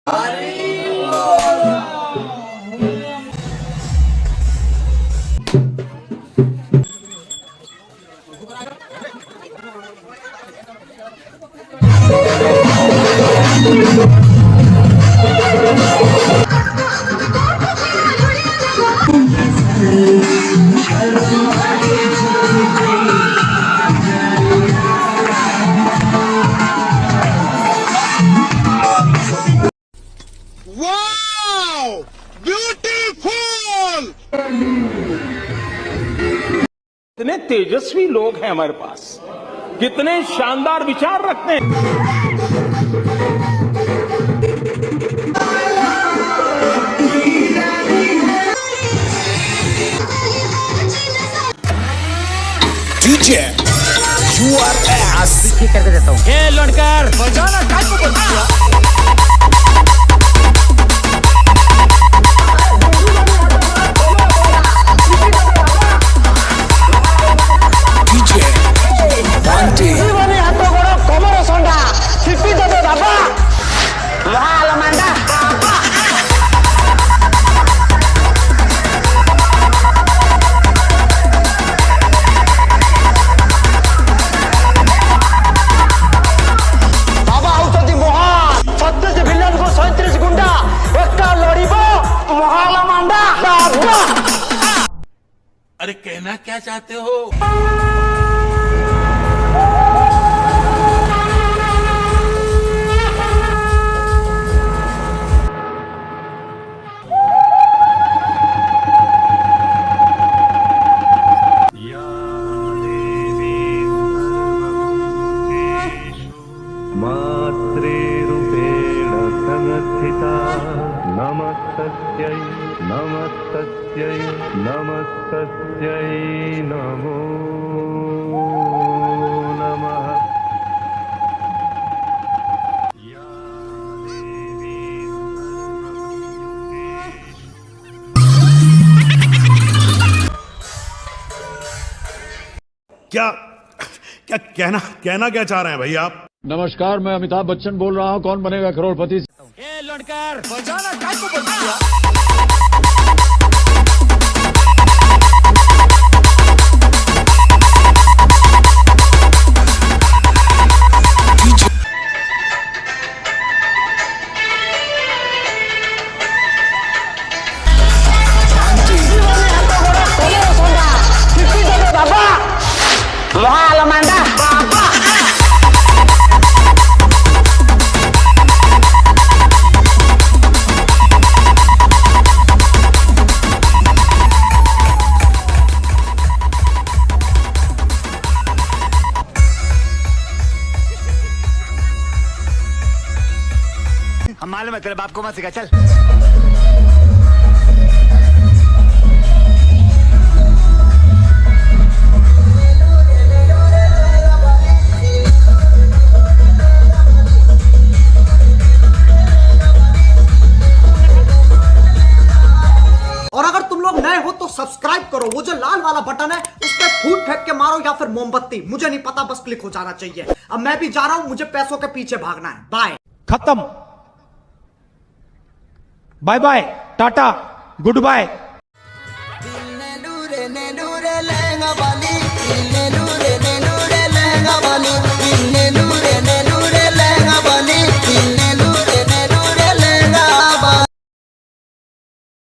Wow! Beautiful! कितने तेजस्वी लोग हैं हमारे पास, कितने शानदार विचार रखते हैं। DJ, you are ass. ठीक करके देता हूँ। ए लड़कर बजाना काय को बोलती है? DJ, Monty. जीवनी हाथ गोड़ कमर संडा छिपी देबे बाबा वाल मांडा बाबा औषधि महान सत्य से विलन को 37 गुंडा एकटा लड़िबो महाल मांडा बाबा। अरे कहना क्या चाहते हो? मातृरूपेण संस्थिता नमस्तस्यै नमस्तस्यै नमस्तस्यै नमो नमः। क्या क्या कहना क्या चाह रहे हैं भाई आप? नमस्कार, मैं अमिताभ बच्चन बोल रहा हूँ। कौन बनेगा करोड़पति? ए लड़कर बजाना काय को बोलती है? जीवनी हाथ गोड़ कमर संडा छिपी देबे बाबा वाल मांडा बाबा। हम मालूम है तेरे बाप को मत सिखा, चल। और अगर तुम लोग नए हो तो सब्सक्राइब करो, वो जो लाल वाला बटन है उस पर फूट फेंक के मारो या फिर मोमबत्ती, मुझे नहीं पता, बस क्लिक हो जाना चाहिए। अब मैं भी जा रहा हूं, मुझे पैसों के पीछे भागना है। बाय। खत्म, bye bye, tata, good bye.